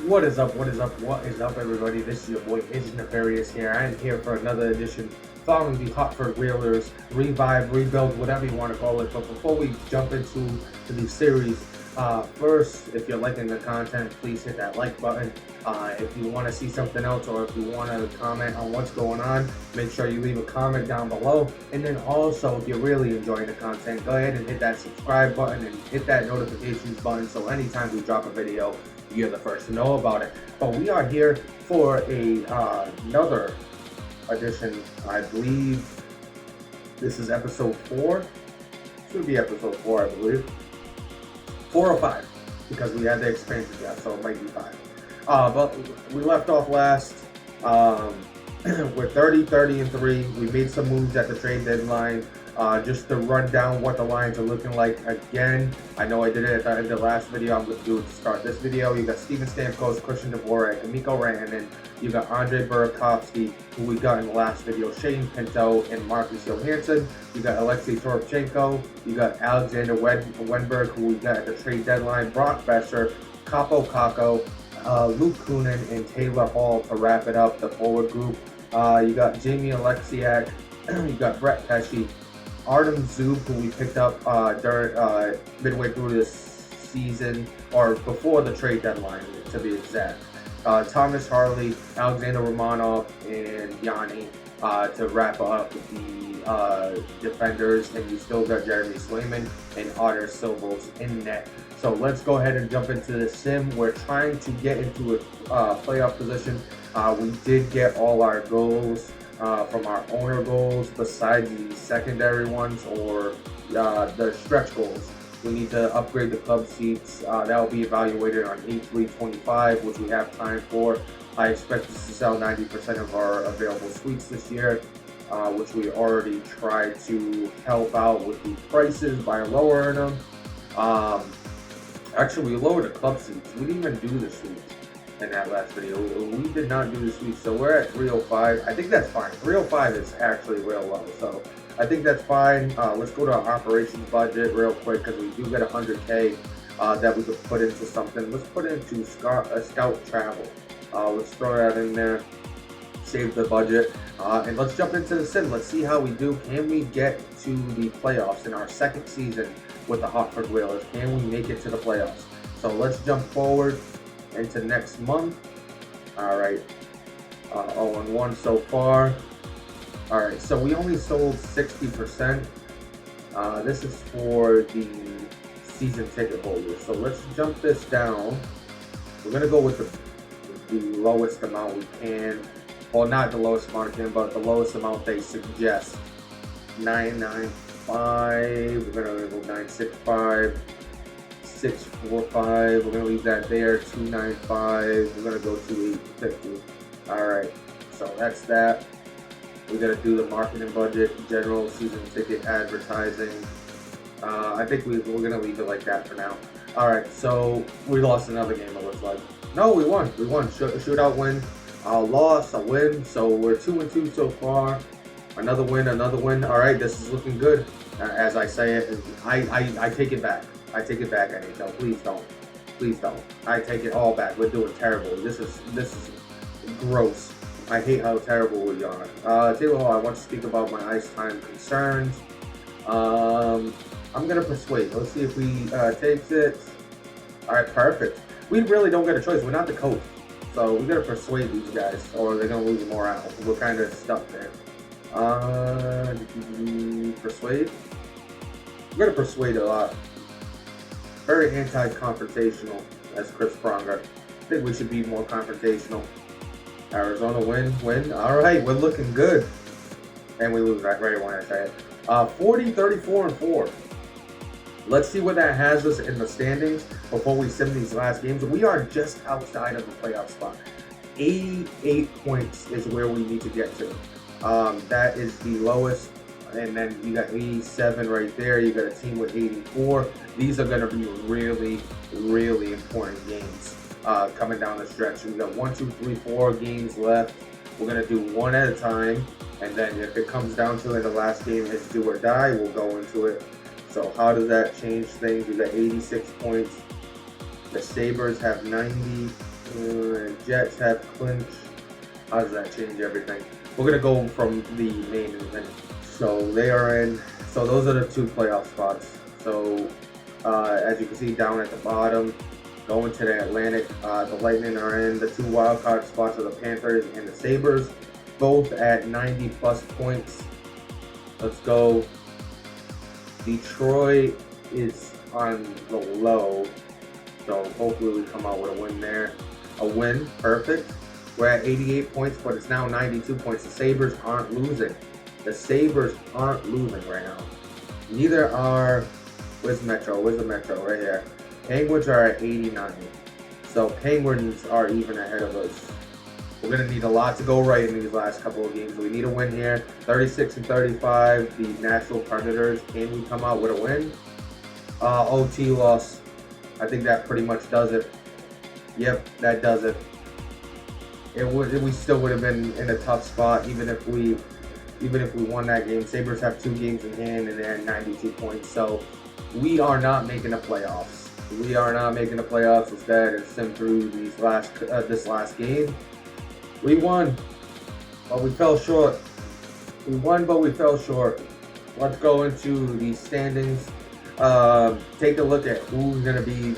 What is up? What is up? What is up, everybody? This is your boy Agent Nefarious here. I am here for another edition following the Hartford Whalers revive, rebuild, whatever you want to call it. But before we jump into the series, first, if you're liking the content, please hit that like button. If you want to see something else or if you want to comment on what's going on, make sure you leave a comment down below. And then also, if you're really enjoying the content, go ahead and hit that subscribe button and hit that notifications button so anytime we drop a video, you're the first to know about it. But we are here for another edition. I believe this is episode 4. Should be episode 4, I believe. 4 or 5, because we had the expansion yet, so it might be 5. But we left off last. We're 30-30-3. We made some moves at the trade deadline. Just to run down what the lines are looking like again. I know I did it at the end of the last video. I'm going to do it to start this video. You got Steven Stamkos, Christian Dvorak, Mikko Rantanen. You got Andre Burakovsky, who we got in the last video, Shane Pinto, and Marcus Johansson. You got Alexei Toropchenko. You got Alexander Wenberg, who we got at the trade deadline, Brock Besser, Capo Kakko, Luke Kunin, and Taylor Hall to wrap it up, the forward group. You got Jamie Alexiak. You got Brett Pesce, Artem Zub, who we picked up during midway through this season, or before the trade deadline, to be exact. Thomas Harley, Alexander Romanov, and Yanni to wrap up the defenders. And you still got Jeremy Swayman and Otter Silvos in net. So let's go ahead and jump into the sim. We're trying to get into a playoff position. We did get all our goals from our owner goals, besides the secondary ones or the stretch goals. We need to upgrade the club seats. That will be evaluated on 8/3/25, which we have time for. I expect us to sell 90% of our available suites this year, which we already tried to help out with the prices by lowering them. Actually, we lowered the club seats. We didn't even do the suites in that last video. We did not do the suite, so we're at 305. I think that's fine. 305 is actually real low, so I think that's fine. Let's go to our operations budget real quick, because we do get 100K that we could put into something. Let's put it into scout travel. Let's throw that in there, save the budget, and let's jump into the sim. Let's see how we do. Can we get to the playoffs in our second season with the Hartford Whalers? Can we make it to the playoffs? So let's jump forward into next month. All right, 0-1 so far. All right, so we only sold 60%. This is for the season ticket holders. So let's jump this down. We're gonna go with the lowest amount we can. Well, not the lowest amount we can, but the lowest amount they suggest. 995. We're gonna go 965. 645. We're gonna leave that there. 295. We're gonna go to 850. All right, so that's that. We gotta do the marketing budget, general season ticket advertising. I think we're gonna leave it like that for now. All right, so we lost another game. It looks like. No, we won. We won. Shootout win. A loss, a win. So we're 2-2 so far. Another win. Another win. All right, this is looking good. As I say it, I take it back. I take it back, NHL. Please don't. Please don't. I take it all back. We're doing terrible. This is gross. I hate how terrible we are. Taylor Hall, I want to speak about my ice time concerns. I'm gonna persuade. Let's see if we takes it. All right, perfect. We really don't get a choice. We're not the coach, so we gotta persuade these guys, or they're gonna lose morale. We're kind of stuck there. Persuade. We're gonna persuade a lot. Very anti-confrontational, as Chris Pronger. I think we should be more confrontational. Arizona win. All right, we're looking good. And we lose right when I say it. 40-34-4. Let's see where that has us in the standings before we sim these last games. We are just outside of the playoff spot. 88 points is where we need to get to. That is the lowest. And then you got 87 right there. You got a team with 84. These are going to be really, really important games coming down the stretch. We got 1, 2, 3, 4 games left. We're going to do one at a time. And then if it comes down to it, the last game is do or die, we'll go into it. So how does that change things? We got 86 points. The Sabres have 90. Jets have clinched. How does that change everything? We're gonna go from the main event. So they are in. So those are the 2 playoff spots. So as you can see down at the bottom, going to the Atlantic, the Lightning are in. The 2 wild card spots are the Panthers and the Sabres, both at 90 plus points. Let's go. Detroit is on the low, so hopefully we come out with a win there. A win, perfect. We're at 88 points, but it's now 92 points. The Sabres aren't losing. The Sabres aren't losing right now. Neither are, where's Metro? Where's the Metro? Right here. Penguins are at 89. So Penguins are even ahead of us. We're going to need a lot to go right in these last couple of games. We need a win here. 36 and 35, the Nashville Predators. Can we come out with a win? OT loss. I think that pretty much does it. Yep, that does it. We still would have been in a tough spot even if we won that game. Sabres have 2 games in hand and they're at 92 points. So we are not making the playoffs. We are not making the playoffs. Instead, it's sim through this last game. We won, but we fell short. We won, but we fell short. Let's go into the standings. Take a look at who's going to be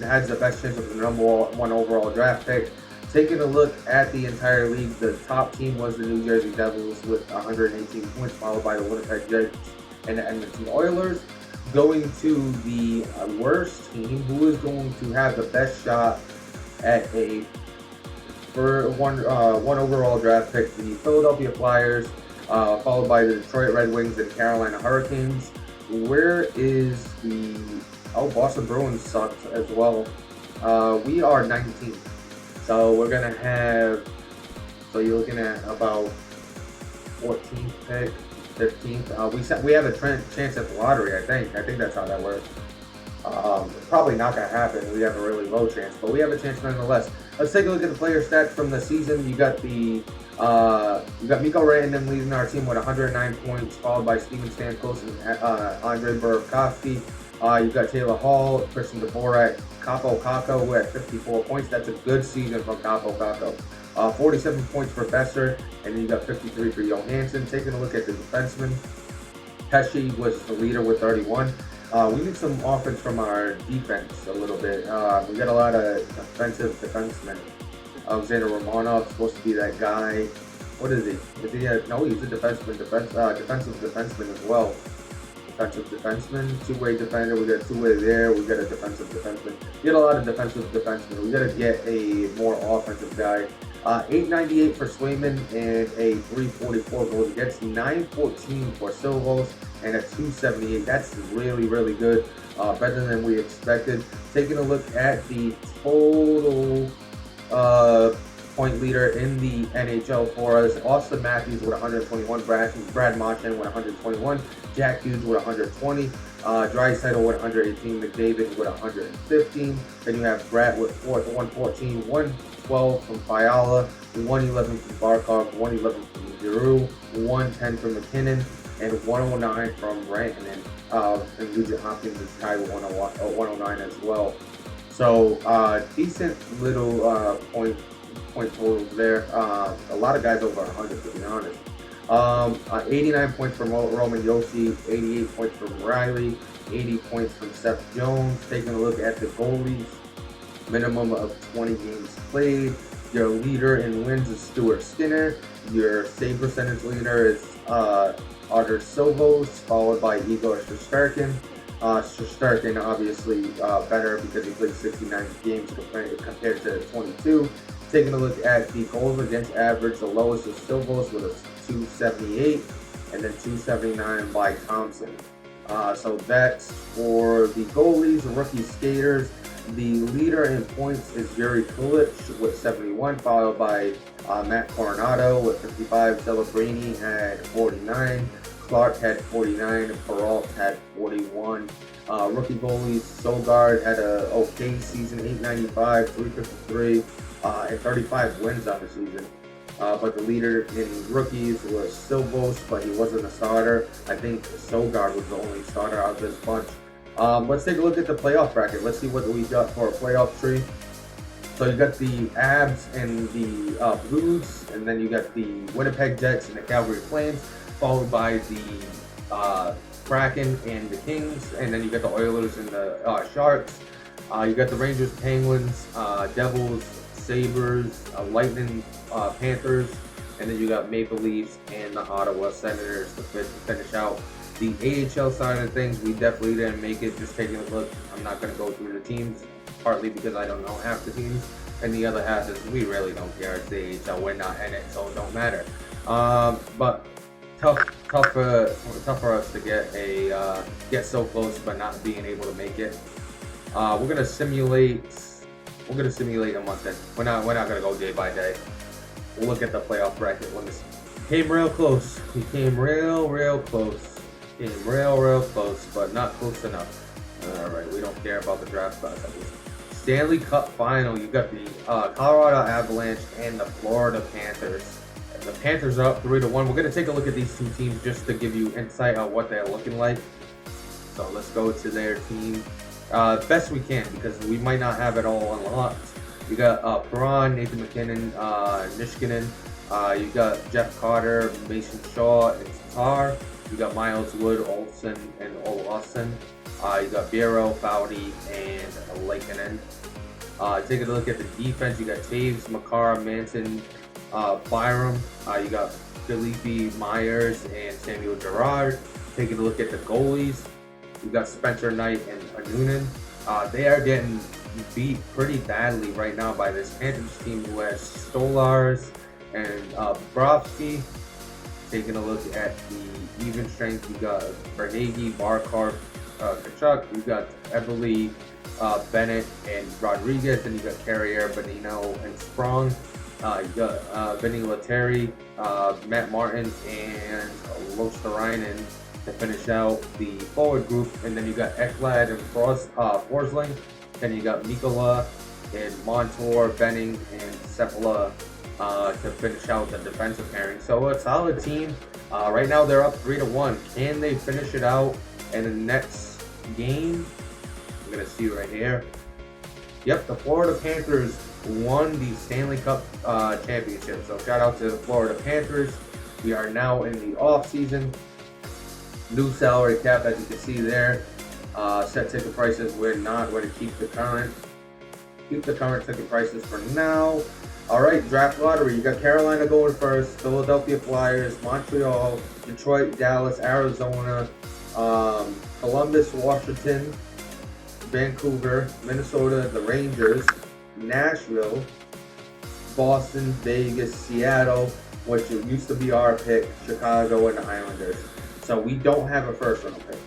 has the best chance of the number 1 overall draft pick. Taking a look at the entire league, the top team was the New Jersey Devils with 118 points, followed by the Winnipeg Jets and the Edmonton Oilers. Going to the worst team, who is going to have the best shot at a one overall draft pick, the Philadelphia Flyers, followed by the Detroit Red Wings and Carolina Hurricanes. Where is the Boston Bruins sucked as well. We are 19th. So we're gonna have, so you're looking at about 14th pick, 15th. We have a chance at the lottery, I think. I think that's how that works. Probably not gonna happen. We have a really low chance, but we have a chance nonetheless. Let's take a look at the player stats from the season. You got Mikko Rantanen leading our team with 109 points, followed by Steven Stamkos and Andre Burakovsky. You got Taylor Hall, Christian Dvorak, Capo Kakko at 54 points. That's a good season from Capo Kakko. 47 points for Besser, and then you got 53 for Johansson. Taking a look at the defensemen, Pesci was the leader with 31. We need some offense from our defense a little bit. We got a lot of defensive defensemen. Alexander Romanov supposed to be that guy. What is he? Is he no, he's a defensive defenseman as well. Defensive defenseman, 2-way defender. We got a 2-way there. We got a defensive defenseman. We got a lot of defensive defensemen. We got to get a more offensive guy. 898 for Swayman and a 344 goal against, 914 for Silvos and a 278. That's really, really good. Better than we expected. Taking a look at the total point leader in the NHL for us, Austin Matthews with 121, Brad Marchand with 121, Jack Hughes with 120, Draisaitl with 118, McDavid with 115. Then you have Brett with 114, 112 from Fiala, 111 from Barkov, 111 from Giroux, 110 from McKinnon, and 109 from Rantanen. And Nugent Hopkins is tied with 109 as well. So decent little point totals there. A lot of guys over 100 to be honest. 89 points from Roman Josi, 88 points from Riley, 80 points from Seth Jones. Taking a look at the goalies, minimum of 20 games played. Your leader in wins is Stuart Skinner. Your save percentage leader is Artur Silvos, followed by Igor Shesterkin. Shesterkin obviously better because he played 69 games compared to 22. Taking a look at the goals against average, the lowest is Silvos with a 278 and then 279 by Thompson. So that's for the goalies, the rookie skaters. The leader in points is Yuri Kulich with 71, followed by Matt Coronado with 55. Celebrini had 49. Clark had 49. Peralt had 41. Rookie goalies, Sogard had a okay season, 895, 353, and 35 wins on the season. But the leader in rookies was Silvos, but he wasn't a starter. I think Sogard was the only starter out of this bunch. Let's take a look at the playoff bracket. Let's see what we got for a playoff tree. So you got the Abs and the Blues, and then you got the Winnipeg Jets and the Calgary Flames, followed by the Kraken and the Kings, and then you got the Oilers and the Sharks. You got the Rangers, Penguins, Devils, Sabres, Lightning, Panthers, and then you got Maple Leafs and the Ottawa Senators to finish out the AHL side of things. We definitely didn't make it. Just taking a look, I'm not going to go through the teams, partly because I don't know half the teams, and the other half is we really don't care. It's the AHL, we're not in it, so it don't matter. But tough for us to get so close, but not being able to make it. We're gonna simulate a month in. We're not gonna go day by day. We'll look at the playoff bracket. Let me see. Came real close. We came real close. Came real close, but not close enough. All right, we don't care about the draft process. Stanley Cup final. You got the Colorado Avalanche and the Florida Panthers. The Panthers are up 3-1. We're gonna take a look at these two teams just to give you insight on what they're looking like. So let's go to their team. Best we can, because we might not have it all unlocked. You got Perron, Nathan McKinnon, Niskanen. You got Jeff Carter, Mason Shaw, and Tatar. You got Miles Wood, Olsen, and Olsen. You got Bureau, Foudy, and Lakeinen. Taking a look at the defense, you got Taves, Makar, Manson, Byram. You got Felipe Myers and Samuel Girard. Taking a look at the goalies, you got Spencer Knight and Noonan. They are getting beat pretty badly right now by this Panthers team who has Stolars and Bobrovsky. Taking a look at the even strength, you got Bernaghi, Barkar, Kachuk. You got Everly, Bennett, and Rodriguez. And you got Carrier, Bonino, and Sprong. You got Vinny Lettieri, Matt Martin, and Losterainen to finish out the forward group. And then you got Ekblad and Forsling. Then you got Mikola and Montour, Benning, and Sepala to finish out the defensive pairing. So a solid team. Right now they're up 3-1. Can they finish it out in the next game? I'm gonna see right here. Yep, the Florida Panthers won the Stanley Cup championship. So shout out to the Florida Panthers. We are now in the off season. New salary cap, as you can see there. Set ticket prices. We're going to keep the current ticket prices for now. All right, draft lottery. You got Carolina going first, Philadelphia Flyers, Montreal, Detroit, Dallas, Arizona, Columbus, Washington, Vancouver, Minnesota, the Rangers, Nashville, Boston, Vegas, Seattle, which used to be our pick, Chicago, and the Islanders. So we don't have a first round pick.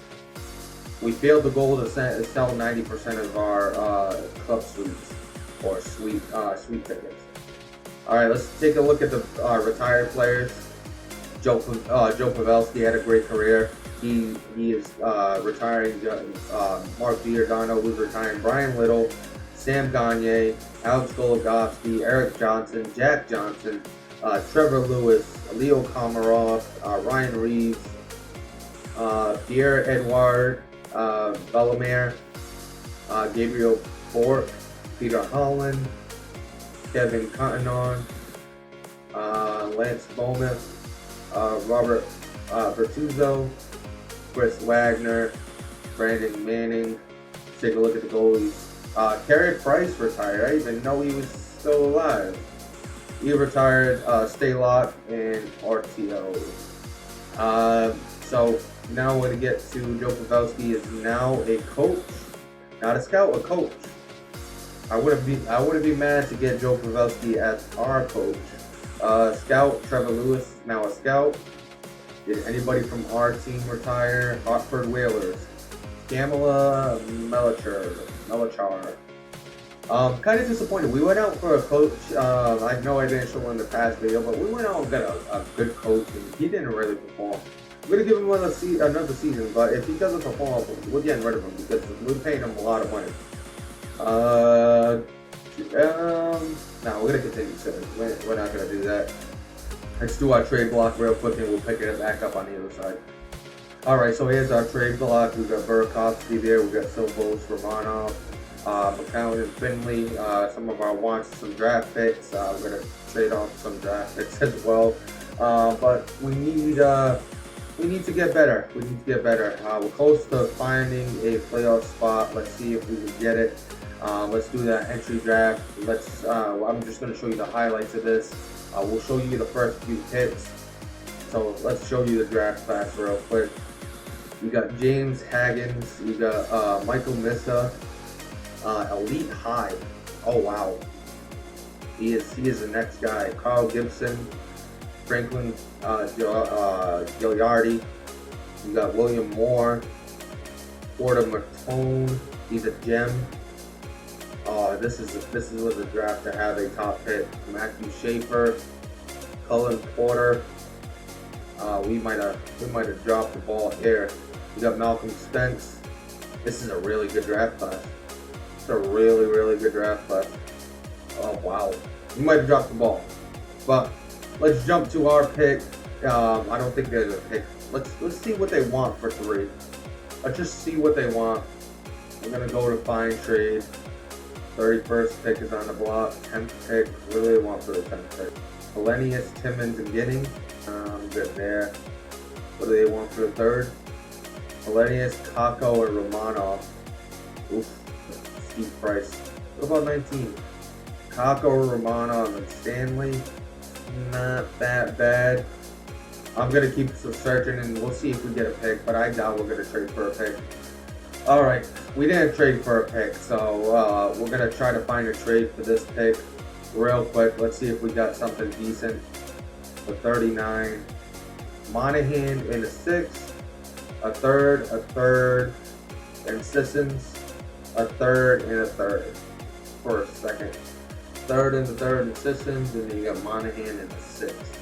We failed the goal to sell 90% of our club suites or suite tickets. All right, let's take a look at the retired players. Joe Pavelski had a great career. He is retiring. Mark Giordano, who's retiring. Brian Little, Sam Gagne, Alex Goligoski, Eric Johnson, Jack Johnson, Trevor Lewis, Leo Komarov, Ryan Reeves, Pierre-Edouard Bellemare, Gabriel Bork, Peter Holland, Kevin Cottonon, Lance Bowman, Robert Bertuzzo, Chris Wagner, Brandon Manning. Take a look at the goalies. Carey Price retired. I didn't even know he was still alive. He retired. Staylock and RTO. So now we're going to get to Joe Pavelski is now a coach, not a scout, a coach. I wouldn't be mad to get Joe Pavelski as our coach. Scout Trevor Lewis is now a scout. Did anybody from our team retire? Hartford Whalers. Gamela Melachar. Kind of disappointed. We went out for a coach. I know I didn't show him in the past video, but we went out and got a good coach, and he didn't really perform. We're going to give him another season, but if he doesn't perform, we're getting rid of him because we're paying him a lot of money. No, we're going to continue soon. We're not going to do that. Let's do our trade block real quick and we'll pick it back up on the other side. Alright, so here's our trade block. We've got Burakovsky there. We've got Silvos, Romanov, McCown and Finley, some of our wants, some draft picks. We're going to trade off some draft picks as well. But we need to get better. We need to get better. We're close to finding a playoff spot. Let's see if we can get it. Let's do that entry draft. I'm just going to show you the highlights of this. We'll show you the first few picks. So let's show you the draft class real quick. You got James Haggins. You got Michael Missa. Elite high. Oh wow. He is the next guy. Carl Gibson. Franklin Gilliardi. You got William Moore. Porter McCone. He's a gem. This was a draft to have a top pick. Matthew Schaefer. Cullen Porter. We might have dropped the ball here. We got Malcolm Spence. This is a really good draft class. It's a really, really good draft class. Oh wow. We might have dropped the ball. But let's jump to our pick. I don't think there's a pick. Let's see what they want for 3. Let's just see what they want. We're gonna go to find trade. 31st pick is on the block. 10th pick. What do they want for the 10th pick? Hellenius, Timmons, and Ginning. Good there. What do they want for the 3rd? Hellenius, Kako, and Romanov. Oof. Steep price. What about 19? Kako, Romanov, and Stanley. Not that bad. I'm gonna keep searching and we'll see if we get a pick, but I doubt we're gonna trade for a pick. Alright, we didn't trade for a pick, so we're gonna try to find a trade for this pick real quick. Let's see if we got something decent. For 39. Monahan in a 6th, a 3rd, and Sissons, a 3rd and a 3rd for a 2nd. 3rd and the 3rd and Sissons, and then you got Monahan in the 6th.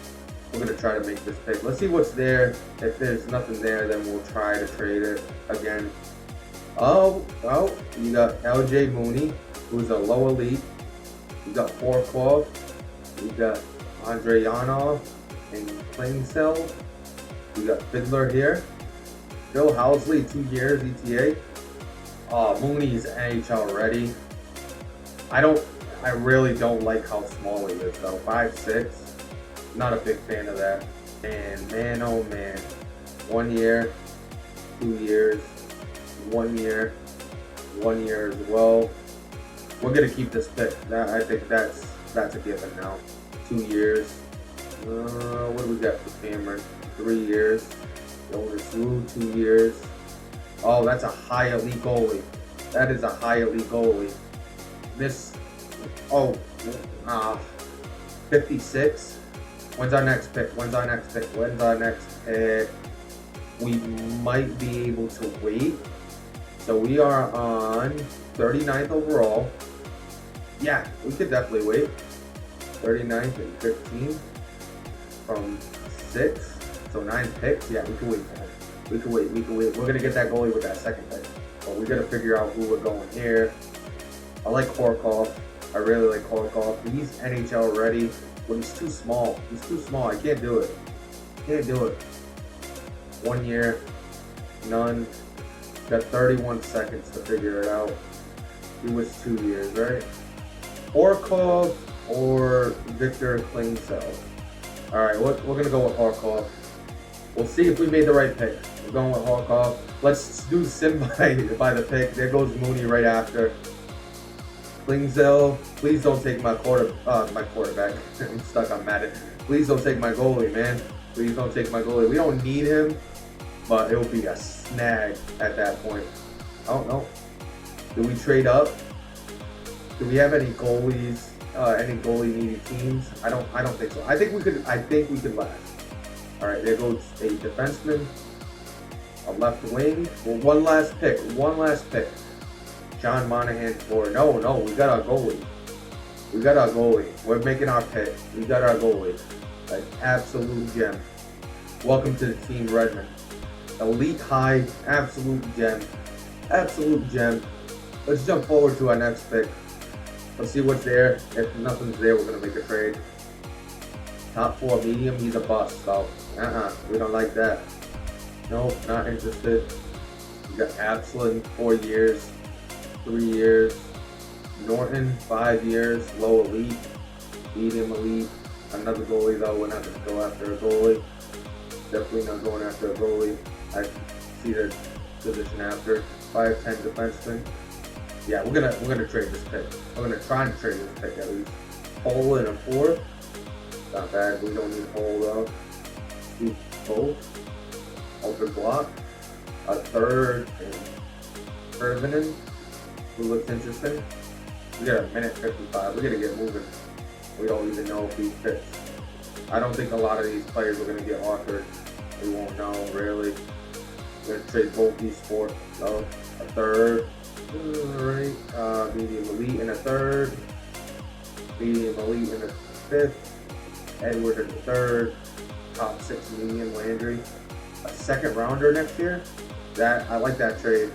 We're gonna try to make this pick. Let's see what's there. If there's nothing there, then we'll try to trade it again. Oh, you got LJ Mooney, who's a low elite. You got Horkov. You got Andreyanov and Klingsell. We got Fiddler here. Bill Housley, 2 years ETA. Mooney's NHL ready. I really don't like how small he is though. 5'6". Not a big fan of that. And man, oh man. 1 year, 2 years, 1 year, 1 year as well. We're gonna keep this pick. I think that's a given now. 2 years. What do we got for Cameron? 3 years. Jonas Wu, 2 years. Oh, that's a high elite goalie. That is a high elite goalie. This, 56. When's our next pick? We might be able to wait. So we are on 39th overall. Yeah, we could definitely wait. 39th and 15th from 6. So 9 picks. Yeah, we can wait. We can wait. We're gonna get that goalie with that 2nd pick. But we gotta figure out who we're going here. I like Horkov. I really like Horkov. He's NHL ready, but he's too small. I can't do it. 1 year, none. Got 31 seconds to figure it out. He was 2 years, right? Horkov or Victor Klingsell. All right, we're gonna go with Horkov. We'll see if we made the right pick. We're going with Horkov. Let's do Sim by the pick. There goes Mooney right after. Klingsell, please don't take my quarterback. I'm stuck on Madden. Please don't take my goalie, man. Please don't take my goalie. We don't need him, but it will be a snag at that point. I don't know. Do we trade up? Do we have any goalies? Any goalie needy teams? I don't think so. I think we could last. All right, there goes a defenseman, a left wing. Well, one last pick. John Monahan for no. We got our goalie. We're making our pick. We got our goalie. Like absolute gem. Welcome to the team, Redmond. Elite high, absolute gem. Let's jump forward to our next pick. Let's see what's there. If nothing's there, we're gonna make a trade. Top 4 medium, he's a bust. So, we don't like that. Nope, not interested. We got Absalon, 4 years, 3 years. Norton, 5 years, low elite, medium elite. Another goalie though, we're not going to go after a goalie. Definitely not going after a goalie. I see the position after. 5'10" defenseman. Yeah, we're gonna trade this pick. We're gonna try and trade this pick at least. Hole in a 4th. Not bad. We don't need Hole though. Keep both. Open block. A 3rd and Irvinen, who looks interesting. We got a minute 55. We gotta get moving. We don't even know if he fits. I don't think a lot of these players are gonna get offered. We won't know really. We're gonna trade both these for a 3rd. Alright, medium elite in a 3rd. Medium elite in a 5th. Edward in the 3rd. Top 6 medium Landry. A 2nd rounder next year. That I like that trade.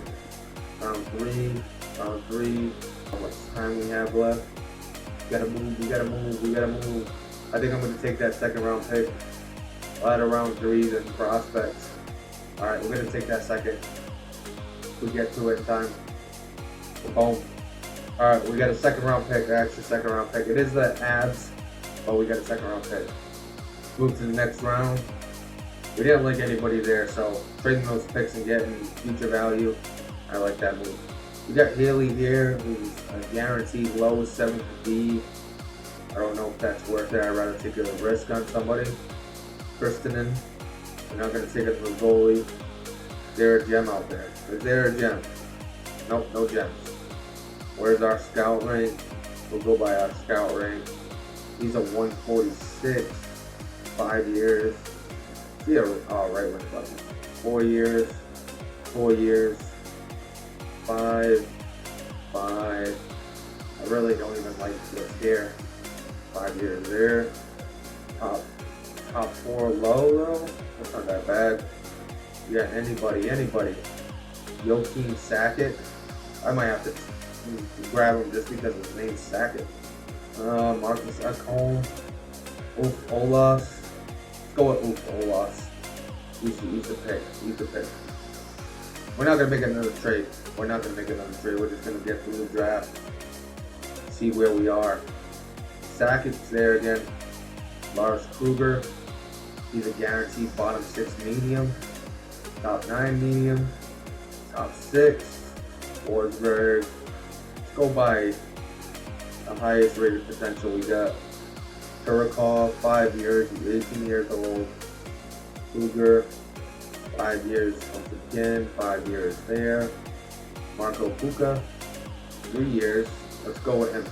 Round 3. How much time we have left? We gotta move. I think I'm gonna take that 2nd round pick. A lot of round 3s and prospects. Alright, we're gonna take that 2nd. We get to it in time. Boom. Alright, we got a 2nd round pick, extra 2nd round pick. It is the Abs, but we got a 2nd round pick. Move to the next round. We didn't like anybody there, so trading those picks and getting future value, I like that move. We got Haley here, who's a guaranteed low 7th D. I don't know if that's worth it. I'd rather take a risk on somebody. Kristonen. We're not going to take it to the goalie. Is there a gem out there? Is there a gem? Nope, no gems. Where's our scout rank? We'll go by our scout rank. He's a 146. 5 years. Yeah, right wing button. 4 years. 4 years. 5. I really don't even like this here. 5 years there. Top 4 low though. That's not that bad. Yeah, anybody. Joakim Sakic. I might have to grab him just because his name's Sakic. Marcus Ekholm. Ulf Olas. Let's go with Ulf Olas. He's the pick. We're not gonna make another trade. We're just gonna get through the draft. See where we are. Sakic's there again. Lars Kruger. He's a guaranteed bottom 6 medium. Top 9 medium. Top 6. Forsberg. Let's go by the highest rated potential we got. Kurakov, 5 years. He's 18 years old. Kruger, 5 years once again. 5 years there. Marco Puka, 3 years. Let's go with him.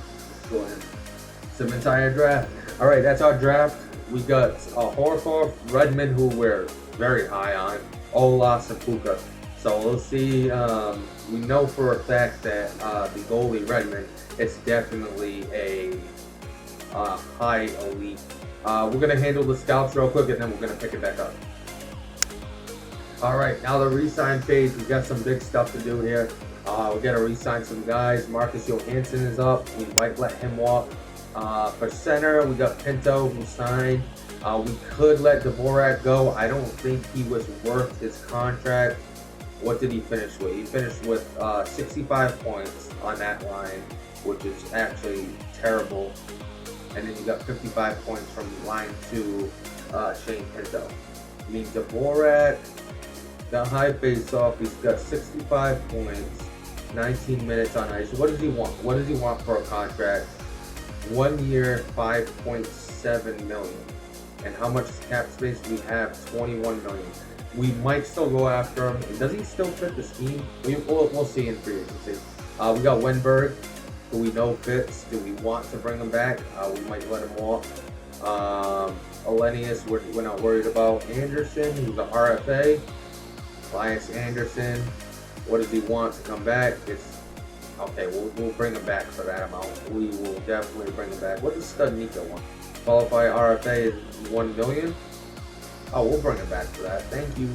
It's an entire draft. All right, that's our draft. We got Hartford, Redmond, who we're very high on, Olas, and Puka. So we'll see. We know for a fact that the goalie Redmond is definitely a high elite. We're gonna handle the scouts real quick, and then we're gonna pick it back up. All right, now the re-sign page. We got some big stuff to do here. We gotta re-sign some guys. Marcus Johansson is up. We might let him walk. For center, we got Pinto, who signed. We could let Dvorak go. I don't think he was worth his contract. What did he finish with? He finished with 65 points on that line, which is actually terrible. And then you got 55 points from line 2, Shane Pinto. I mean, Dvorak, the high face-off, he's got 65 points, 19 minutes on ice. What does he want? What does he want for a contract? 1 year, $5.7 million. And how much cap space do we have? $21 million. We might still go after him. Does he still fit the scheme? We'll see in free agency. We got Wenberg, who we know fits. Do we want to bring him back? We might let him walk. Elenius, we're not worried about. Anderson, who's an RFA. Elias Anderson, what does he want to come back? It's okay. We'll bring him back for that amount. We will definitely bring him back. What does Studnicka want? Qualified RFA is $1 million. Oh, we'll bring him back for that. Thank you.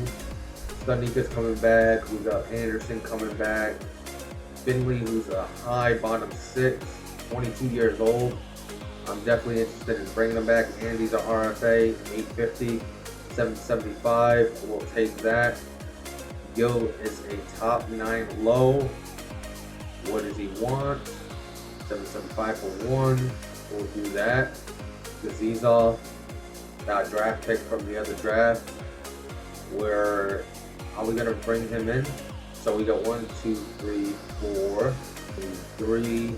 Studnicka's coming back. We got Anderson coming back. Finley, who's a high bottom 6, 22 years old. I'm definitely interested in bringing him back. Andy's an RFA, 850, 775. We'll take that. Gil is a top 9 low. What does he want? 775 for 1. We'll do that. Gazizov, draft pick from the other draft. Where are we gonna bring him in? So we got 1, 2, 3, 4, 3,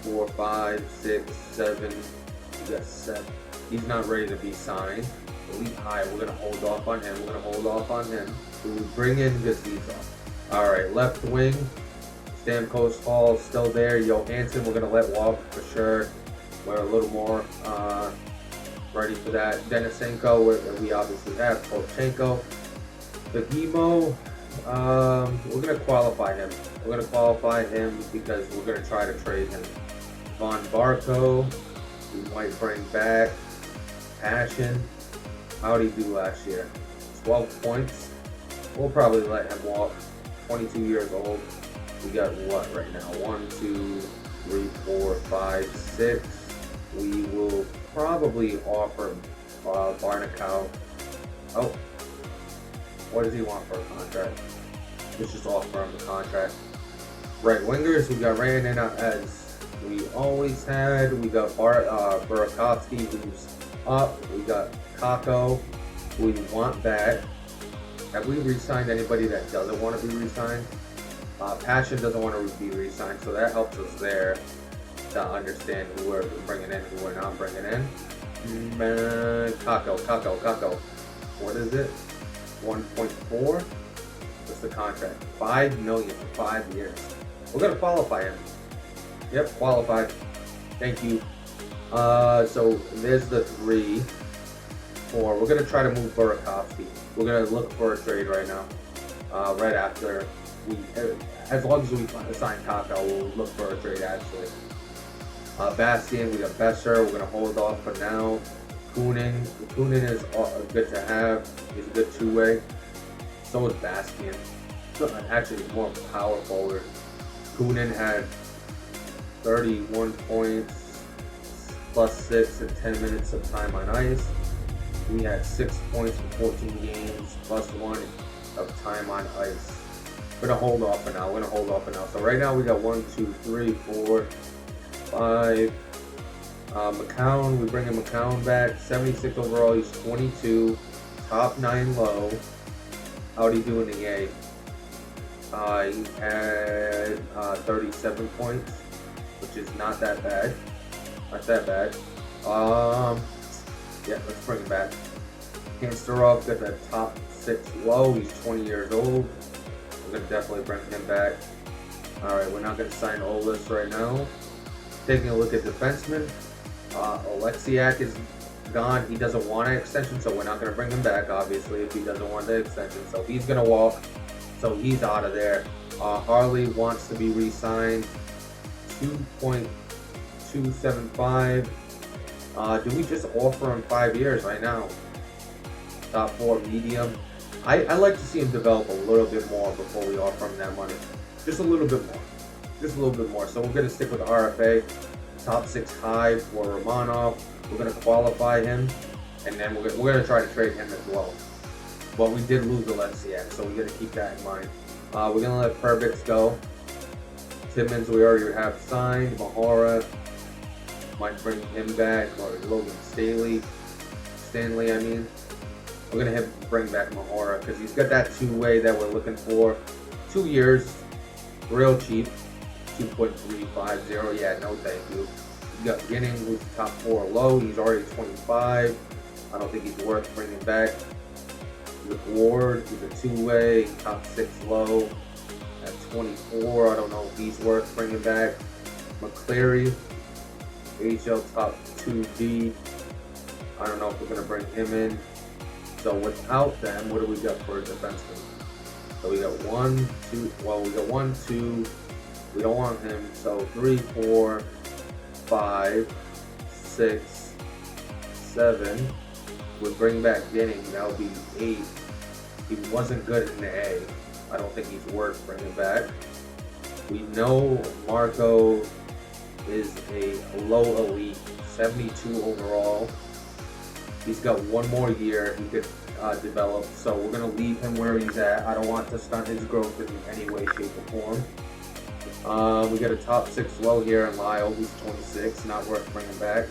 4, 5, 6, 7. We got 7. He's not ready to be signed. Elite high. We're gonna hold off on him. We bring in Gazizov. All right, left wing. Stamkos Hall still there. Johansson, we're gonna let walk for sure. We're a little more ready for that. Denisenko, we obviously have. Polchenko. Begimo, we're gonna qualify him. Because we're gonna try to trade him. Von Barco, we might bring back. Passion, how'd he do last year? 12 points. We'll probably let him walk. 22 years old. We got what right now? 1, 2, 3, 4, 5, 6. We will probably offer Barnacow. Oh, what does he want for a contract? Let's just offer him a contract. Right wingers, we got Randon as we always had. We got Burakovsky, who's up. We got Kako, who we want back. Have we re-signed anybody that doesn't want to be re-signed? Passion doesn't want to be re-signed, so that helps us there to understand who we're bringing in, who we're not bringing in. Kako. What is it? 1.4? What's the contract? $5 million for 5 years. We're gonna qualify him. Yep, qualified. Thank you. So there's the 3, 4. We're gonna try to move Burakovsky. We're gonna look for a trade right now. Right after as long as we sign Kako, we'll look for a trade actually. Bastian, we got Besser. We're gonna hold off for now. Kunin is good to have. He's a good 2-way. So is Bastian. Actually, he's more power forward. Kunin had 31 points, plus 6 and 10 minutes of time on ice. We had 6 points in 14 games, plus 1 of time on ice. We're gonna hold off for now. So right now we got 1, 2, 3, 4, 5. McCown, we bring McCown back. 76 overall. He's 22. Top 9 low. How'd he do in the A? He had 37 points, which is not that bad. Yeah, let's bring him back. Hamsterov got the top 6 low. He's 20 years old. We're gonna definitely bring him back. All right, we're not gonna sign Olis right now. Taking a look at defensemen. Oleksiak is gone. He doesn't want an extension, so we're not gonna bring him back. Obviously, if he doesn't want the extension, so he's gonna walk. So he's out of there. Harley wants to be re-signed. 2.275. Do we just offer him 5 years right now? Top 4 medium. I like to see him develop a little bit more before we offer him that money. Just a little bit more. So we're gonna stick with the RFA. Top 6 high for Romanov. We're gonna qualify him, and then we're gonna try to trade him as well. But we did lose Oleksiak, so we gotta keep that in mind. We're gonna let Perbix go. Timmins we already have signed. Mahora might bring him back, or Logan Stanley. I mean, we're gonna bring back Mahora because he's got that 2-way that we're looking for. 2 years, real cheap. 2.350. Yeah, no thank you. You got Ginning, who's top 4 low. He's already 25. I don't think he's worth bringing back. With Ward, he's a 2-way, top 6 low at 24. I don't know if he's worth bringing back. McCleary, AHL top 2D. I don't know if we're going to bring him in. So without them, what do we got for a defenseman? So we got 1, 2. Well, we got 1, 2. We don't want him. So 3, 4, 5, 6, 7. We'll bring back Denning. That would be 8. He wasn't good in the A. I don't think he's worth bringing back. We know Marco is a low elite, 72 overall. He's got 1 more year he could develop, so we're going to leave him where he's at. I don't want to stunt his growth in any way, shape, or form. We got a top 6 low here in Lyle, who's 26, not worth bringing back.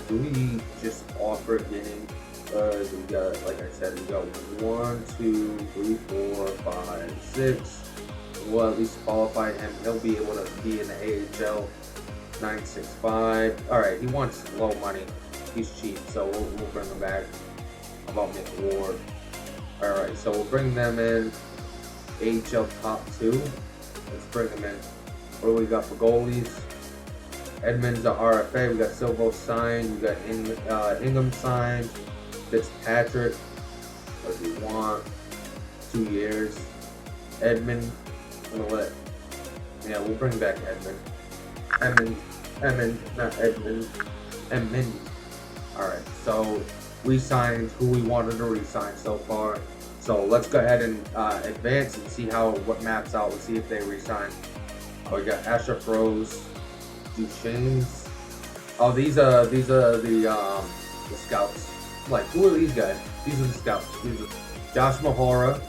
Do we just offer getting? We got, like I said, we got 1, 2, 3, 4, 5, 6. We'll at least qualify him. He'll be able to be in the AHL. 965. All right, he wants low money. He's cheap, so we'll bring him back. How about Mick Ward? All right, so we'll bring them in. AHL top 2. Let's bring them in. What do we got for goalies? Edmonds are RFA. We got Silvo signed. We got Ingham signed. Fitzpatrick. What do we want? 2 years. Edmund. We'll bring back Edmund. Not Edmund. Edmund. Alright, so we signed who we wanted to re-sign so far. So let's go ahead and advance and see what maps out. Let's see if they re-sign. Oh, we got Asher Rose, Duchesne's. Oh, these are the scouts. Like, who are these guys? These are the scouts. These are Josh Mahora.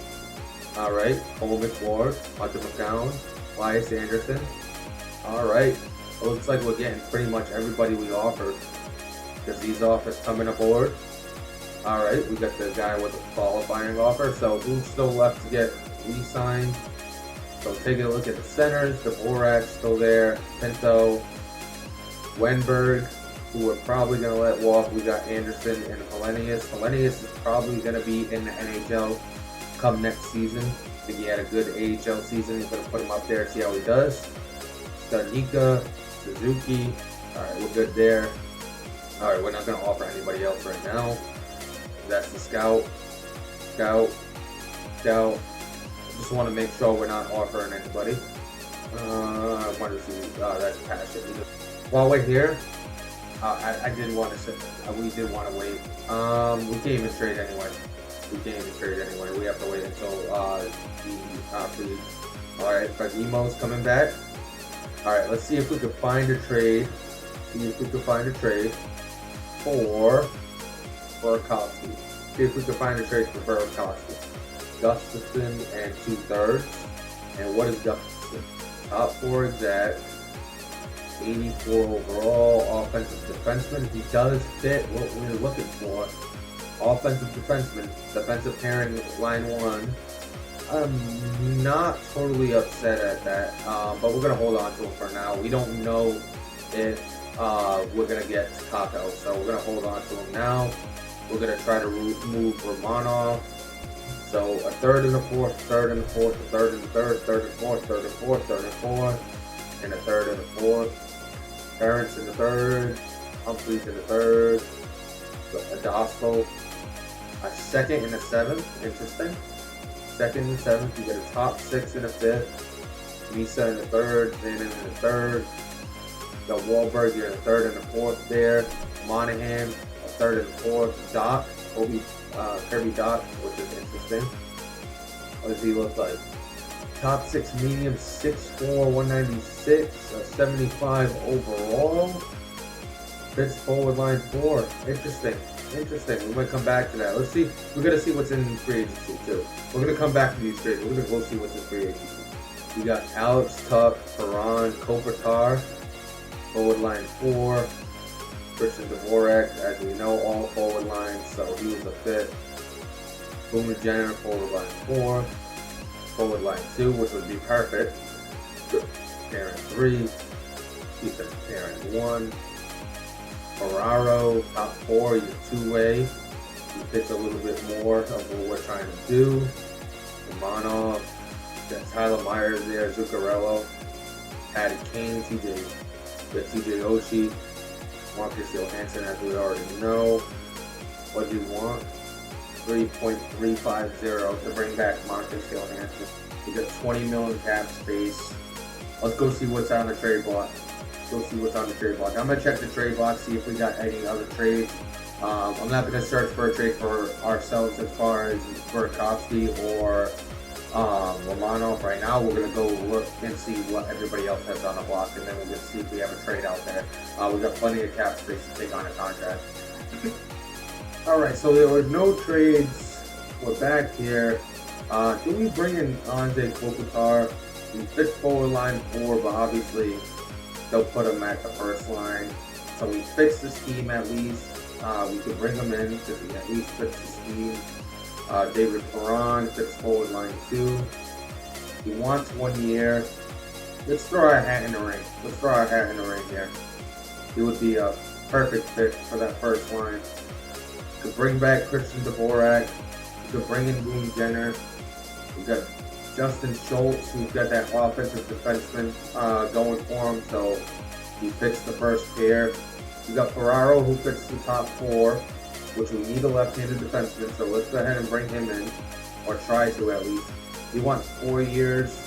Alright, Cole McWard, Hunter McCown, Elias Anderson. Alright. It looks like we're getting pretty much everybody we offered. Disease office coming aboard. Alright, we got the guy with the qualifying offer. So who's still left to get re-signed? So taking a look at the centers. Dvorak's still there. Pinto. Wenberg, who we're probably going to let walk. We got Anderson and Hellenius. Hellenius is probably going to be in the NHL come next season. I think he had a good AHL season. He's going to put him up there and see how he does. Stanika, Suzuki. Alright, we're good there. Alright, we're not going to offer anybody else right now. That's the scout. Just want to make sure we're not offering anybody. I want to see. That's passion. While we're here, I did want to say we did want to wait. We can't even trade anyway. We have to wait until the free. Alright, Fagimo's coming back. Alright, let's see if we can find a trade. For Burakovsky. See if we can find a trade for Burakovsky. Gustafson and 2/3. And what is Gustafson? Top 4 exact. 84 overall. Offensive defenseman. He does fit what we're looking for. Offensive defenseman. Defensive pairing line 1. I'm not totally upset at that, but we're gonna hold on to him for now. We don't know if we're gonna get Kako, so we're gonna hold on to him now. We're gonna try to move Romanov. So a third and a fourth, a third and a fourth, a third and a third, third and fourth, third and fourth, third and fourth, and a third and a fourth. Parents in the third, Humphreys in the third, Adasco, a second and a seventh. Interesting. Second and seventh, you get a top 6 and a 5th. Misa in the third, Zanin in the third. The Wahlberg, you're in the third and the fourth there. Monahan, a third and fourth. Doc, Kirby Doc, which is interesting. What does he look like? Top 6 medium, 6'4", 196, 75 overall. Fits forward line 4. Interesting. We might come back to that. Let's see. We're going to see what's in free agency, too. We're going to come back to these trades. We're going to go see what's in free agency. We got Alex Tuck, Perron, Kopitar, forward line 4. Christian Dvorak, as we know, all forward lines, so he was a fit. Boomer Jenner, forward line 4. Forward line 2, which would be perfect. Pairing 3. Defense pairing 1. Ferraro, top 4, you're 2-way. He fits a little bit more of what we're trying to do. Romanov, got Tyler Myers there, Zuccarello, Patty Kane, TJ Oshie, Marcus Johansson, as we already know. What do you want? 3.350 to bring back Marcus Johansson. We got 20 million cap space. Let's go see what's on the trade block. I'm going to check the trade box, see if we got any other trades. I'm not going to search for a trade for ourselves as far as Burakovsky or Romanov right now. We're going to go look and see what everybody else has on the block, and then we'll just see if we have a trade out there. We've got plenty of cap space to take on a contract. Alright, so there were no trades. We're back here. Do we bring in Anze Kopitar? He fits forward line 4, but obviously they'll put him at the first line. So he fits the scheme at least. We could bring him in because he at least fits the scheme. David Perron fits forward line 2. He wants 1 year. Let's throw our hat in the ring. Here. He would be a perfect fit for that first line. Could bring back Christian Dvorak. Could bring in Boone Jenner. We got Justin Schultz, who's got that offensive defenseman going for him, so he fits the first pair. We got Ferraro, who fits the top 4, which we need a left-handed defenseman, so let's go ahead and bring him in, or try to at least. He wants 4 years.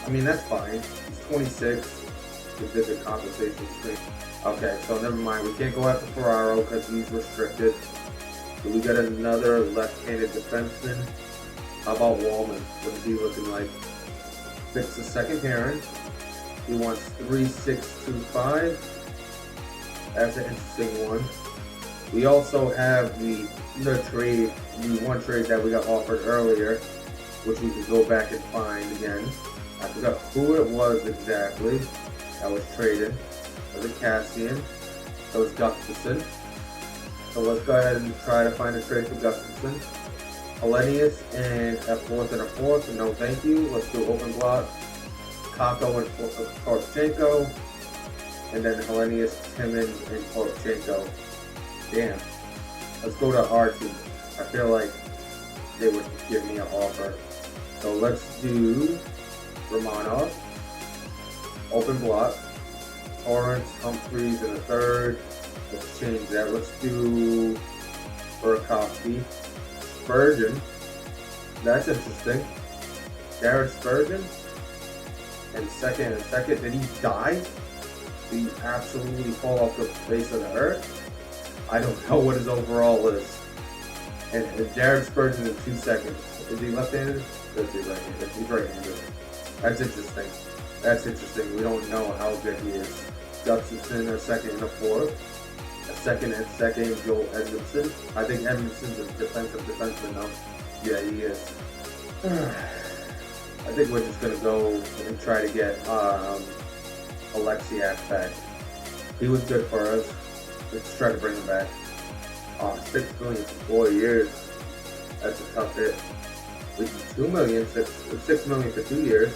I mean, that's fine. He's 26. He did the compensation screen. Okay, so never mind. We can't go after Ferraro because he's restricted. So we got another left-handed defenseman. How about Wallman? What is he looking like? Fits the second pairing. He wants 3.625. That's an interesting one. We also have the one trade that we got offered earlier, which we can go back and find again. I forgot who it was exactly that was traded. Was it Cassian? That was Gustafson. So let's go ahead and try to find a trade for Gustafson. Hellenius and a fourth and a fourth. No, thank you. Let's do open block. Kako and Porchenko. And then Hellenius, Timmons, and Porchenko. Damn. Let's go to our team. I feel like they would give me an offer. So let's do Romanov. Open block. Torrance, Humphreys in the third. Let's change that. Let's do Burakovsky. Spurgeon. That's interesting. Jared Spurgeon. And second. Did he die? Did he absolutely fall off the face of the earth? I don't know what his overall is. And Jared Spurgeon in 2 seconds. Is he left-handed? Does he right-handed? He's right-handed. That's interesting. We don't know how good he is. Gustafson a second and a fourth. A second and second, Joel Edmondson. I think Edmondson's a defensive defenseman though. Yeah, he is. I think we're just going to go and try to get Alexiak back. He was good for us. Let's try to bring him back. $6 million for 4 years. That's a tough hit. We can $2 million, $6 million for 2 years.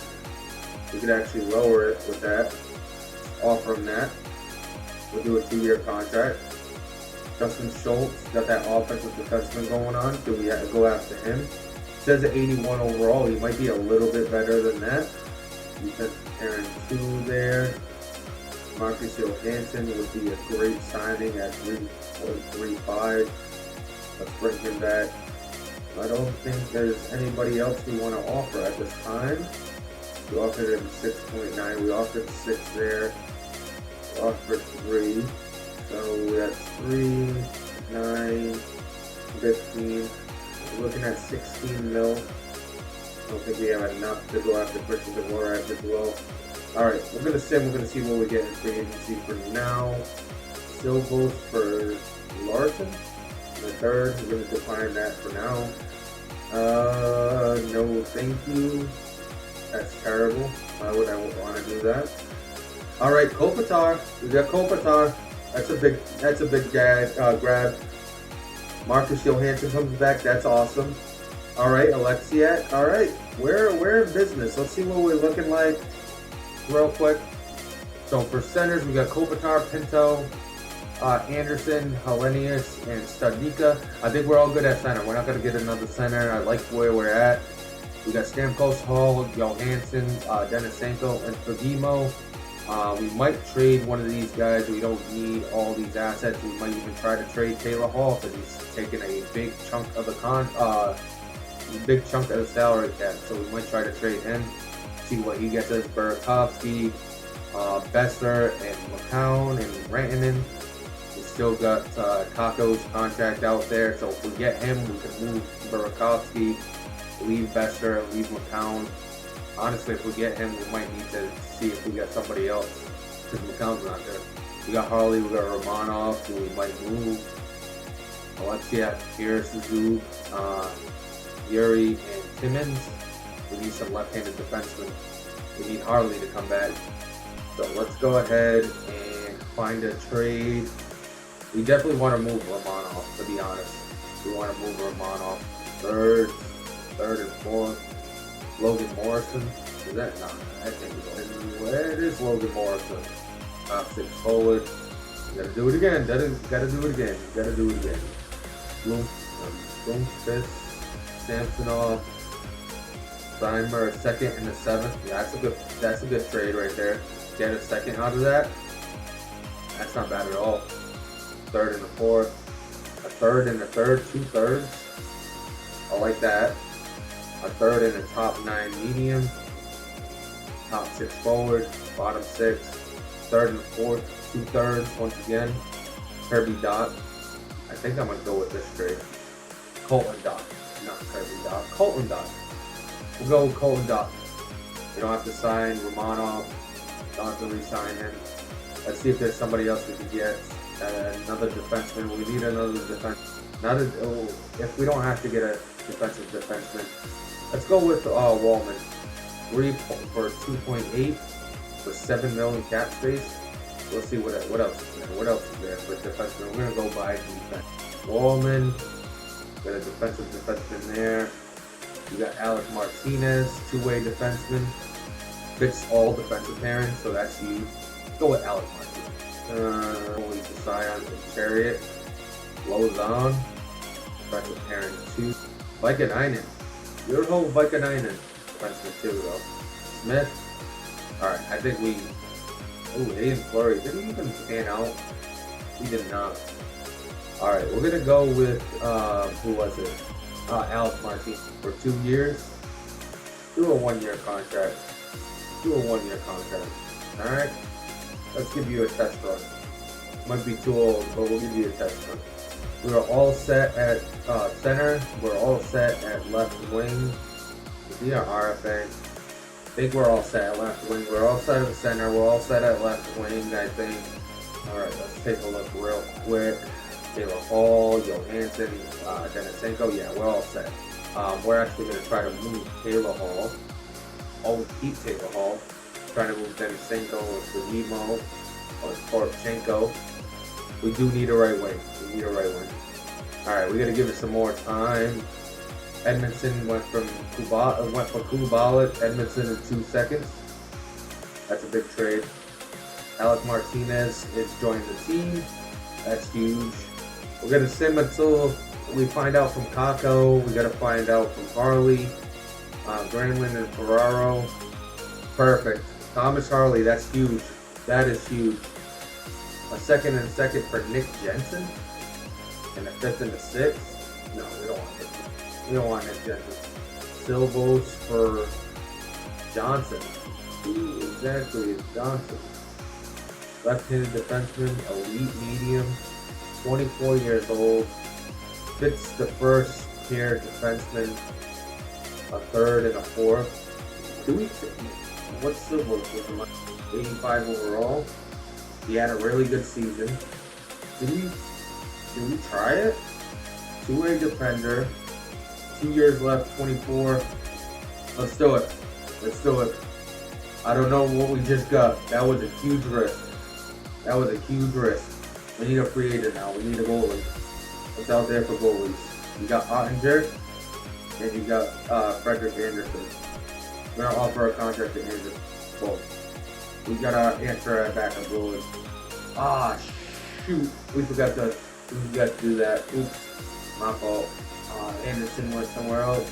We could actually lower it with that. Offer him that. We'll do a 2-year contract. Justin Schultz got that offensive defenseman going on. Do we have to go after him? It says at 81 overall. He might be a little bit better than that. Defensive pairing 2 there. Marcus Johansson would be a great signing at 3.35. Let's bring him back. I don't think there's anybody else we want to offer at this time. We offered him 6.9. We offered 6 there. We offered 3. So that's 3, 9, 15. We're looking at 16 mil. I don't think we have enough to go after Christian Dvorak as well. Alright, we're going to see what we get in free agency for now. Still goes for Larson. The third, we're going to decline that for now. No thank you. That's terrible. Why would I want to do that? Alright, Kopitar. We got Kopitar. That's a big grab. Marcus Johansson comes back. That's awesome. Alright, Alexiak. Alright, we're in business. Let's see what we're looking like real quick. So for centers, we got Kopitar, Pinto, Anderson, Hellenius, and Studnicka. I think we're all good at center. We're not going to get another center. I like where we're at. We got Stamkos, Hall, Johansson, Denisenko, and Fagimo. We might trade one of these guys. We don't need all these assets. We might even try to trade Taylor Hall because he's taking a big chunk of the salary cap. So we might try to trade him. See what he gets as Burakovsky, Besser, and McCown, and Rantanen. We still got Kako's contract out there. So if we get him, we can move Burakovsky, leave Besser, leave McCown. Honestly, if we get him, we might need to see if we got somebody else because McCown's not there. We got Harley, we got Romanov, who we might move. Alexiak, Pierce, Zub, Yuri, and Timmons. We need some left-handed defensemen. We need Harley to come back. So let's go ahead and find a trade. We definitely want to move Romanov, to be honest. We want to move Romanov. Third and fourth. Logan Morrison. Is that not? I think where is Logan Morrison? Top 6 forward. You gotta do it again. Gotta do it again. Gotta do it again. Bloomfist, Samsonov, Steinberg, second and the 7th. Yeah, that's a good trade right there. Get a second out of that. That's not bad at all. Third and the 4th. A third and a third, 2 thirds. I like that. A third and a top 9 medium. Top 6 forward, bottom 6. Third and 4th, 2 thirds once again. Kirby Dot. I think I'm gonna go with this trade. Colton Dot, not Kirby Dot. Colton Dot. We'll go with Colton Dot. You don't have to sign Romanov. Don't have to re-sign him. Let's see if there's somebody else we can get. Another defenseman. We need another defense. If we don't have to get a defensive defenseman, let's go with Wallman. 3 for 2.8 with 7 million cap space. Let's see what else is there. What else is there for defenseman? We're gonna go buy defense. Wallman, got a defensive defenseman there. You got Alec Martinez, 2-way defenseman. Fits all defensive pairings, so that's huge. Go with Alec Martinez. Only Sion and Chariot. Lozon. Defensive pairing 2. Vikanainen. Your whole Vikanainen. Defenseman 2 though. Smith. Alright, I think we. Ooh, Hayden Fleury. Did he even pan out? He did not. Alright, we're gonna go with who was it? Alec Martinez for 2 years. Do a 1-year contract. Do a 1-year contract. Alright? Let's give you a test run. Might be too old, but we'll give you a test run. We are all set at center. We're all set at left wing. We are RFA. I think we're all set at left wing. We're all set at center. We're all set at left wing, I think. Alright, let's take a look real quick. Taylor Hall, Johansson, Denisenko. Yeah, we're all set. We're actually going to try to move Taylor Hall. Always keep Taylor Hall. Trying to move Denisenko or Nemo or Porchenko. We do need a right wing. We need a right wing. Alright, we got to give it some more time. Edmondson went for Kubalik. Edmondson in 2 seconds. That's a big trade. Alec Martinez is joining the team. That's huge. We're going to sim until we find out from Kako. We got to find out from Harley, Granlund, and Ferraro. Perfect. Thomas Harley, that's huge. That is huge. A second and second for Nick Jensen. And a 5th and a 6th. No, we don't want Nick Jensen. We don't want Nick Jensen. Silvos for Johnson. Who exactly is Johnson? Left-handed defenseman, elite medium, 24 years old. Fits the first pair defenseman, a 3rd and a 4th. What's Silvos with him? 85 overall. He had a really good season. Did we try it? 2-way defender. 2 years left, 24. Let's do it. Let's do it. I don't know what we just got. That was a huge risk. That was a huge risk. We need a free agent now. We need a goalie. What's out there for goalies? You got Ottinger and you got Frederick Anderson. We're gonna offer a contract to Anderson. Well, we gotta answer at backup goalie. Ah, shoot. We forgot to do that. Oops. My fault. Anderson went somewhere else.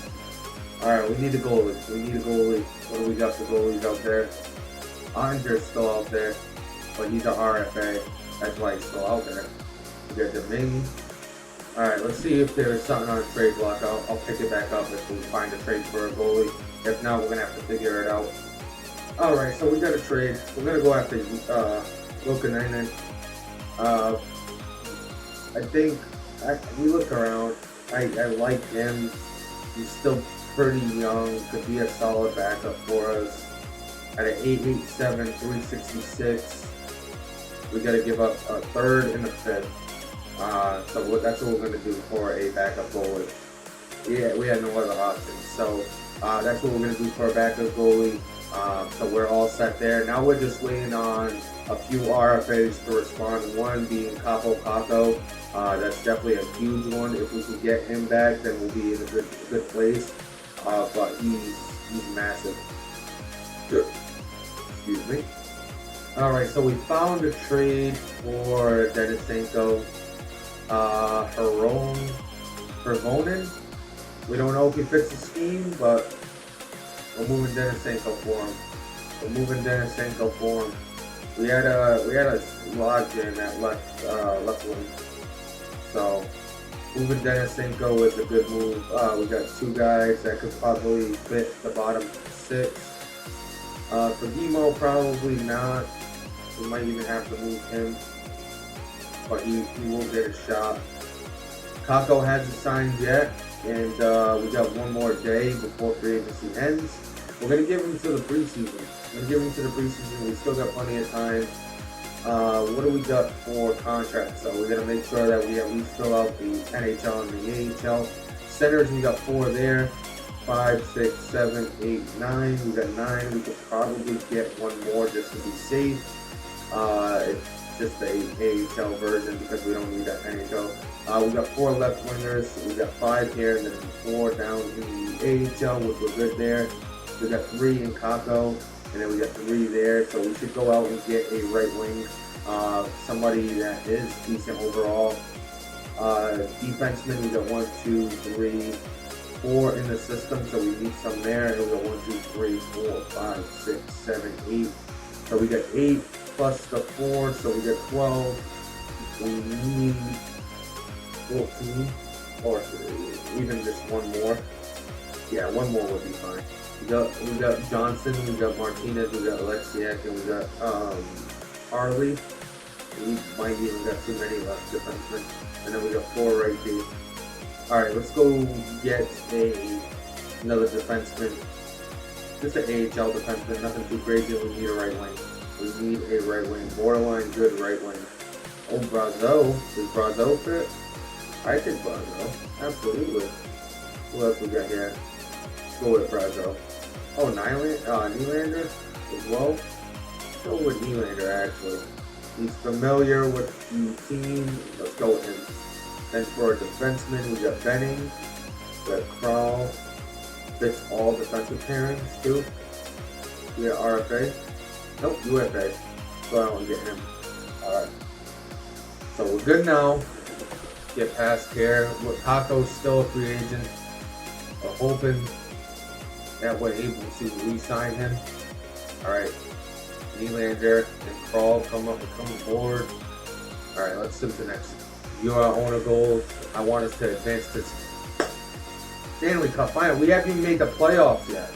Alright, we need a goalie. We need a goalie. What do we got for goalies out there? Ottinger's still out there, but he's an RFA. That's why he's still out there. We got Domingue. Alright, let's see if there's something on the trade block. I'll pick it back up if we find a trade for a goalie. If not, we're going to have to figure it out. Alright, so we got a trade. We're going to go after Luukkonen. I think, we look around. I like him. He's still pretty young. Could be a solid backup for us. At an 8'7", 366. We got to give up a 3rd and a 5th. So that's what we're going to do for a backup goalie. Yeah, we had no other options. So that's what we're going to do for a backup goalie. So we're all set there. Now we're just waiting on a few RFAs to respond. One being Capo Caco. That's definitely a huge one. If we can get him back, then we'll be in a good place. But he's massive. Excuse me. All right, so we found a trade for Denisenko. Hervonen. We don't know if he fits the scheme, but we're moving Denisenko for him. We had a lodge in that left wing. So moving Denisenko is a good move. We got two guys that could probably fit the bottom six. For Demo, probably not. We might even have to move him, but he will get a shot. Kako hasn't signed yet, and we got one more day before free agency ends. We're going to give him to the preseason. We still got plenty of time. What do we got for contracts? So we're going to make sure that we at least fill out the NHL and the AHL. Centers, we got 4 there. 5, 6, 7, 8, 9. We got 9. We could probably get one more just to be safe. It's just the AHL version because we don't need that NHL. We got 4 left wingers. We got 5 here and then 4 down in the AHL, which we're good there. We got 3 in Kako, and then we got 3 there. So we should go out and get a right wing, somebody that is decent overall. Defensemen, we got 1, 2, 3, 4 in the system, so we need some there. And we got 1, 2, 3, 4, 5, 6, 7, 8. So we got 8 plus the 4, so we got 12. We need 14, or even just one more. Yeah, one more would be fine. We got Johnson, we got Martinez, we got Alexiak, and we got Harley. We might even got too many left defensemen. And then we got 4 right here. Alright, let's go get another defenseman. Just an AHL defenseman, nothing too crazy. We need a right wing. Borderline good right wing. Oh, Brazeau. Does Brazeau fit? I think Brazeau. Absolutely. Who else we got here? Let's go with Brazeau. Oh, Nylander as well. Let's go with Nylander, actually. He's familiar with the team. Let's go with him. Then for a defenseman, we got Benning. We got Kral. Fits all defensive pairings, too. We got RFA. Nope, UFA. So I don't get him. Alright. So we're good now. Get past here. Kako's still a free agent. We're hoping that we're able to re-sign him. Alright. Nylander and Kral come aboard. Alright, let's do the next. You are our owner goals. I want us to advance this Stanley Cup final. We haven't even made the playoffs yet.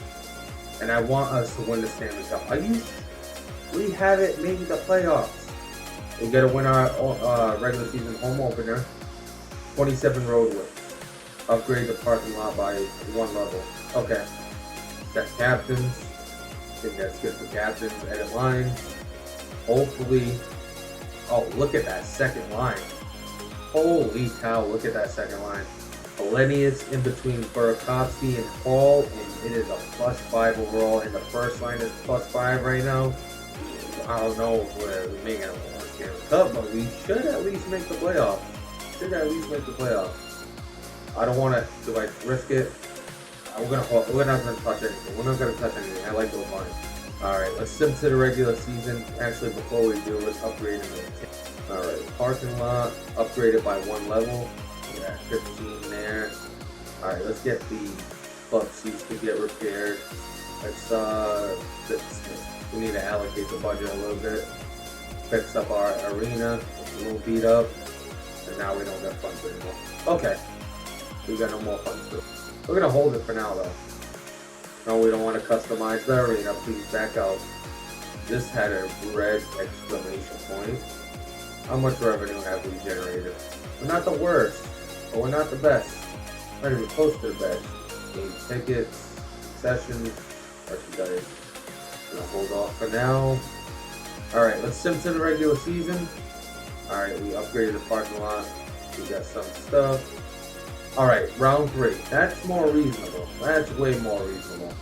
And I want us to win the Stanley Cup. We haven't made the playoffs. We gotta win our regular season home opener. 27 road wins. Upgrade the parking lot by 1 level. Okay. Got captains. I think that's good for captains. Edit line. Hopefully. Oh, look at that second line. Holy cow, look at that second line. Hellenius in between Burakovsky and Hall, and it is a +5 overall. And the first line is +5 right now. I don't know if we're making a Stanley Cup, but we should at least make the playoffs. I don't want to risk it. We're not gonna touch anything. I like those lines. All right, let's sim to the regular season. Actually, before we do, let's upgrade and maintain. All right, parking lot upgraded by 1 level. We got 15 there. All right, let's get the club seats to get repaired. We need to allocate the budget a little bit. Fix up our arena. It's a little beat up, and now we don't got funds anymore. Okay, we got no more funds too. We're gonna hold it for now though. No, we don't want to customize the arena. Please back out. This had a red exclamation point. How much revenue have we generated? We're not the worst, but we're not the best. Not even close to the best. Game tickets, sessions, merchandise. Gonna hold off for now. Alright, let's sim to the regular season. Alright, we upgraded the parking lot. We got some stuff. Alright, round 3. That's more reasonable. That's way more reasonable.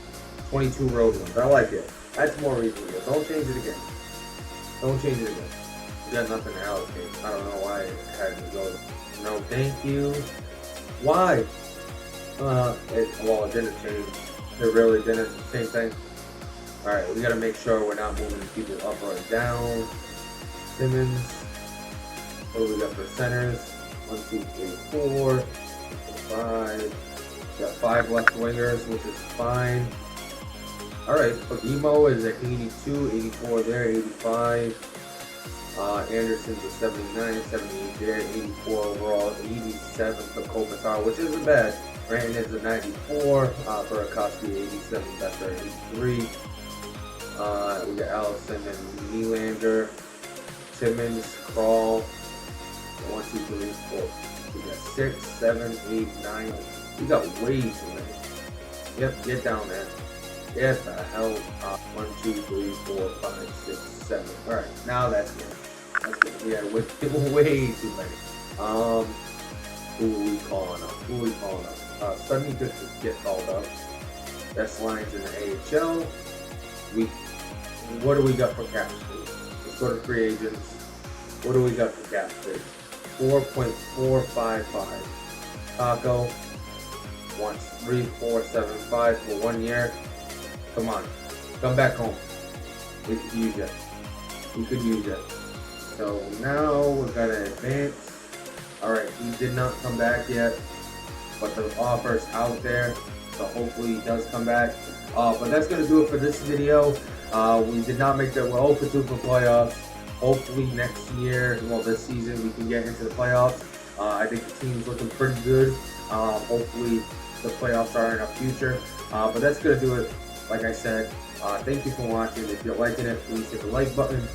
22 road wins. I like it. That's more reasonable. Don't change it again. Don't change it again. You got nothing to allocate. I don't know why it had to go. No, thank you. Why? It didn't change. It really didn't. Same thing. Alright, we gotta make sure we're not moving people up or down. Simmons. What do we got for centers? 1, 2, 3, 4, 5. We got 5 left wingers, which is fine. Alright, Pagimo is at 82, 84 there, 85. Anderson's a 79, 78 there, 84 overall, 87 for Kopitar, which isn't bad. Brandon is a 94, for Akoski, 87, Becker, 83. We got Allison and Nylander, Simmons, Crawl, 1, 2, 3, 4. We got 6, 7, 8, 9. We got way too many. Yep, get down there. Get the hell up. 1, 2, 3, 4, 5, 6, 7. Alright, now that's good. That's good. We had way too many. Who are we calling up? Suddenly good to get called up. Best lines in the AHL. What do we got for cap space? Let's go to free agents. What do we got for cap space? 4.455. Taco wants 3.475 for 1 year. Come on, come back home. We could use it. So now we're gonna advance. All right, he did not come back yet, but the offer's out there, so hopefully he does come back. But that's gonna do it for this video. We did not make that. We're 0 for 2 for playoffs. Hopefully next year, this season, we can get into the playoffs. I think the team's looking pretty good. Hopefully the playoffs are in our future. But that's gonna do it. Like I said, thank you for watching. If you're liking it, please hit the like button,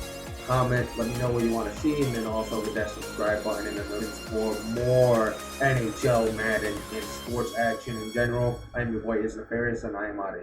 comment, let me know what you want to see, and then also hit that subscribe button and the links for more NHL, Madden, and sports action in general. I'm your boy, Is Nefarious, and I am out of here.